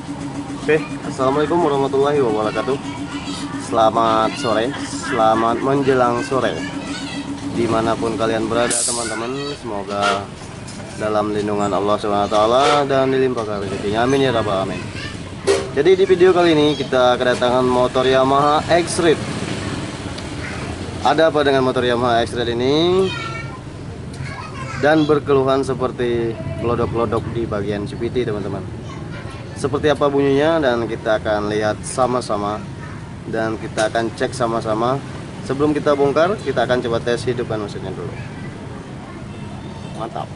Oke, assalamualaikum warahmatullahi wabarakatuh. Selamat sore, selamat menjelang sore. Dimanapun kalian berada teman-teman, semoga dalam lindungan Allah SWT dan dilimpahkan rezekinya, amin ya rabbal alamin. Jadi di video kali ini kita kedatangan motor Yamaha X-Ride. Ada apa dengan motor Yamaha X-Ride ini? Dan berkeluhan seperti kelodok-kelodok di bagian CVT teman-teman. Seperti apa bunyinya dan kita akan lihat sama-sama, dan kita akan cek sama-sama. Sebelum kita bongkar, kita akan coba tes hidupkan mesinnya dulu. Mantap.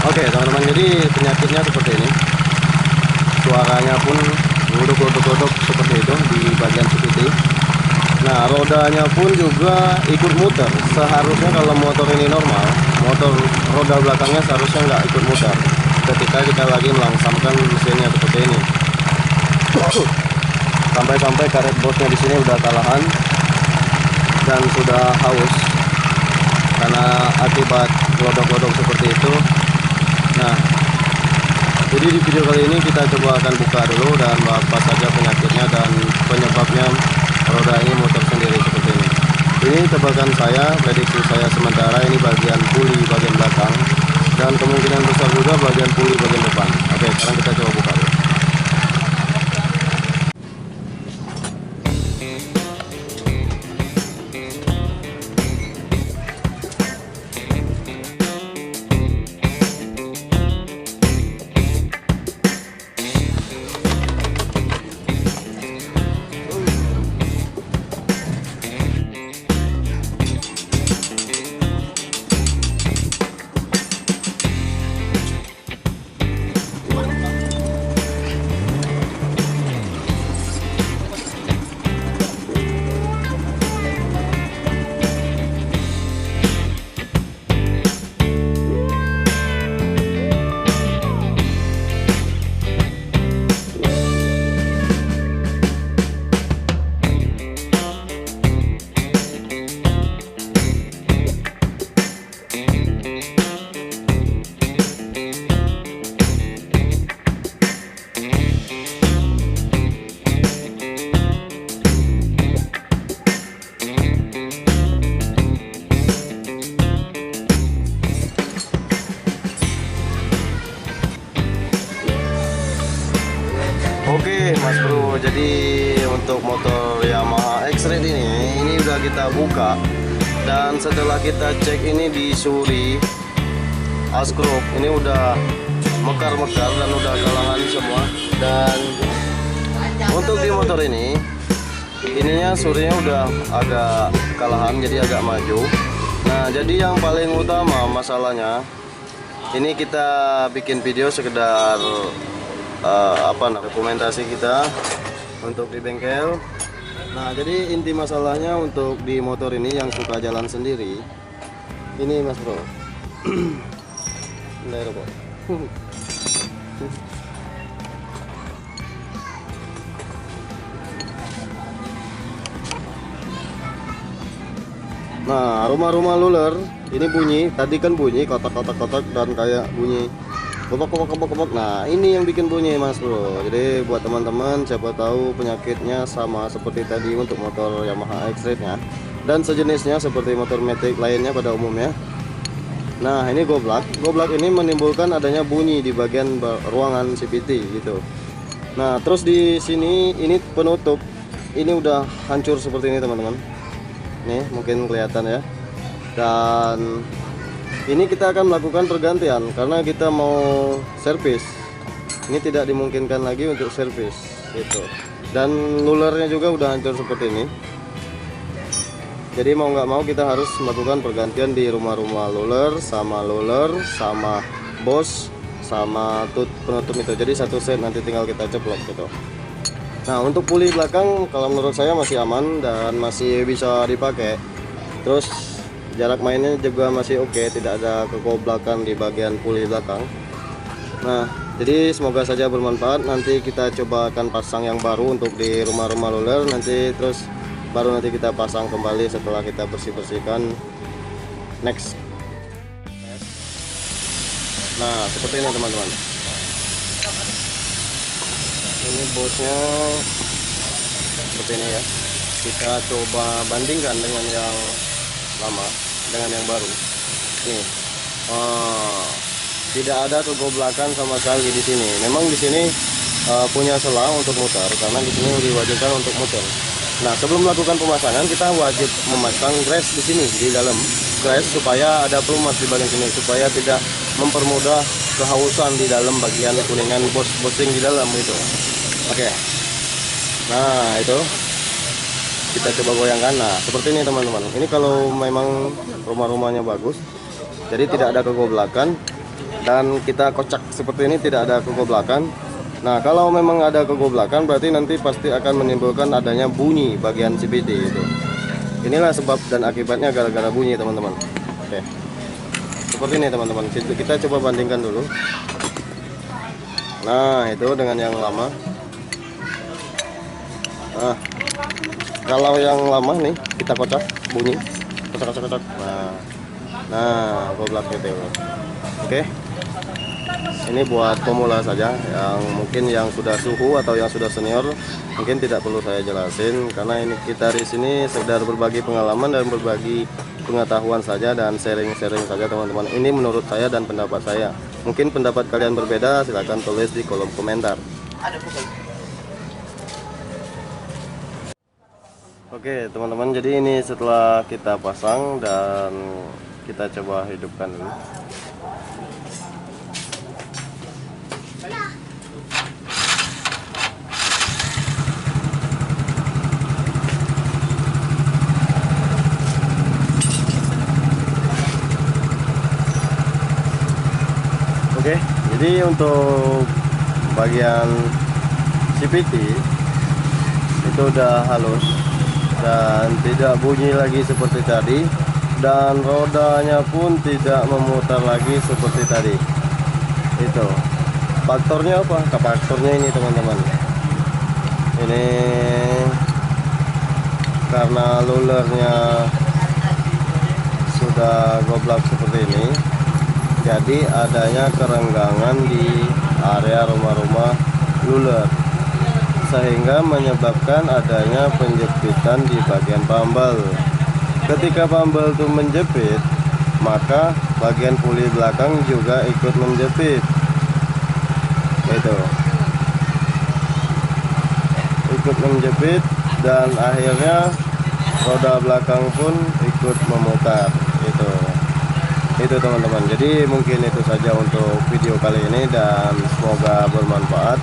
Oke teman-teman, jadi penyakitnya seperti ini. Suaranya pun godok-godok seperti itu di bagian CVT. Nah, rodanya pun juga ikut muter. Seharusnya kalau motor ini normal, motor roda belakangnya seharusnya nggak ikut muter ketika kita lagi melangsamkan mesinnya seperti ini. Sampai-sampai karet bosnya di sini udah kalahan dan sudah haus karena akibat godok-godok seperti itu. Nah, jadi di video kali ini kita coba akan buka dulu dan apa saja penyakitnya dan penyebabnya roda ini muter sendiri seperti ini. Ini tebakan saya, prediksi saya sementara ini bagian puli bagian belakang dan kemungkinan besar juga bagian puli bagian depan. Oke, sekarang kita coba buka dulu. Oke Mas Bro, jadi untuk motor Yamaha X-Ride ini udah kita buka, dan setelah kita cek ini di suri askrop ini udah mekar-mekar dan udah kalahan semua. Dan untuk di motor ini ininya surinya udah agak kalahan, jadi agak maju. Nah, jadi yang paling utama masalahnya ini kita bikin video sekedar dokumentasi kita untuk di bengkel. Nah, jadi inti masalahnya untuk di motor ini yang suka jalan sendiri ini Mas Bro. Nah, rumah-rumah luler ini bunyi, tadi kan bunyi kotak-kotak dan kayak bunyi kebok. Nah, ini yang bikin bunyi Mas Bro. Jadi buat teman-teman siapa tahu penyakitnya sama seperti tadi untuk motor Yamaha X-Ride nya dan sejenisnya seperti motor Matic lainnya pada umumnya. Nah, ini goblak ini menimbulkan adanya bunyi di bagian ruangan CVT gitu. Nah, terus di sini ini penutup ini udah hancur seperti ini teman-teman. Nih mungkin kelihatan ya. Dan ini kita akan melakukan pergantian karena kita mau servis. ini tidak dimungkinkan lagi untuk servis itu. Dan lulernya juga udah hancur seperti ini. Jadi mau nggak mau kita harus melakukan pergantian di rumah-rumah luler sama bos sama penutup itu. Jadi satu set nanti tinggal kita ceplok gitu. Nah untuk puli belakang kalau menurut saya masih aman dan masih bisa dipakai. Terus jarak mainnya juga masih oke, tidak ada kegoblakan di bagian puli belakang. Nah jadi semoga saja bermanfaat. Nanti kita coba akan pasang yang baru untuk di rumah-rumah luler nanti, terus baru nanti kita pasang kembali setelah kita bersih-bersihkan next. Nah seperti ini teman-teman, ini bosnya seperti ini ya. Kita coba bandingkan dengan yang lama dengan yang baru. Nih, tidak ada kegoblakan sama sekali di sini. Memang di sini punya selang untuk muter karena di sini diwajibkan untuk muter. Nah sebelum melakukan pemasangan kita wajib memasang grease di sini di dalam grease supaya ada pelumas di bagian sini, supaya tidak mempermudah kehausan di dalam bagian kuningan bosing di dalam itu. Oke. Nah itu kita coba goyangkan. Nah seperti ini teman-teman. Ini kalau memang rumah-rumahnya bagus, jadi tidak ada kegoblakan dan kita kocak seperti ini tidak ada kegoblakan. Nah kalau memang ada kegoblakan berarti nanti pasti akan menimbulkan adanya bunyi bagian CVT itu. Inilah sebab dan akibatnya gara-gara bunyi teman-teman. Oke, seperti ini teman-teman. Kita coba bandingkan dulu. Nah itu dengan yang lama. Nah kalau yang lama nih kita kocak bunyi, kocak. Nah goblak gitu. Oke. Ini buat pemula saja, yang mungkin yang sudah suhu atau yang sudah senior mungkin tidak perlu saya jelasin, karena ini kita di sini sekedar berbagi pengalaman dan berbagi pengetahuan saja dan sharing-sharing saja teman-teman. Ini menurut saya dan pendapat saya. Mungkin pendapat kalian berbeda, silahkan tulis di kolom komentar. Oke teman-teman, jadi ini setelah kita pasang dan kita coba hidupkan dulu. Oke, jadi untuk bagian CVT itu udah halus dan tidak bunyi lagi seperti tadi, dan rodanya pun tidak memutar lagi seperti tadi. Itu faktornya apa? Faktornya ini teman-teman, ini karena lulernya sudah goblak seperti ini, jadi adanya kerenggangan di area rumah-rumah luler sehingga menyebabkan adanya penjepitan di bagian pambal. Ketika pambal itu menjepit, maka bagian puli belakang juga ikut menjepit. Itu ikut menjepit dan akhirnya roda belakang pun ikut memutar. Itu teman-teman. Jadi mungkin itu saja untuk video kali ini dan semoga bermanfaat.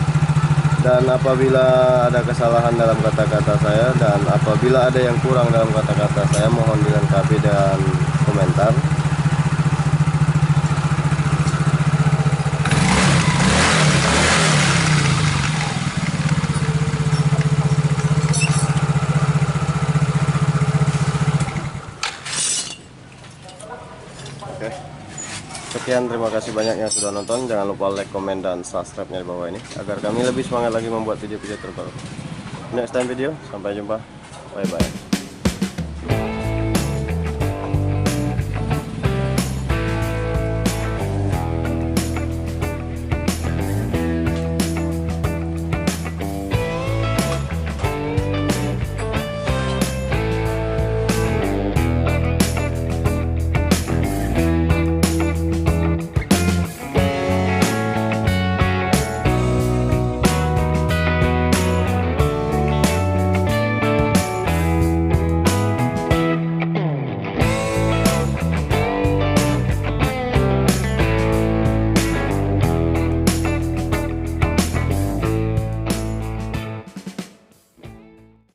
Dan apabila ada kesalahan dalam kata-kata saya dan apabila ada yang kurang dalam kata-kata saya, mohon dilengkapi dan komentar. Oke. Sekian, terima kasih banyak yang sudah nonton. Jangan lupa like, komen, dan subscribe-nya di bawah ini agar kami lebih semangat lagi membuat video-video terbaru. Next time video, sampai jumpa. Bye bye.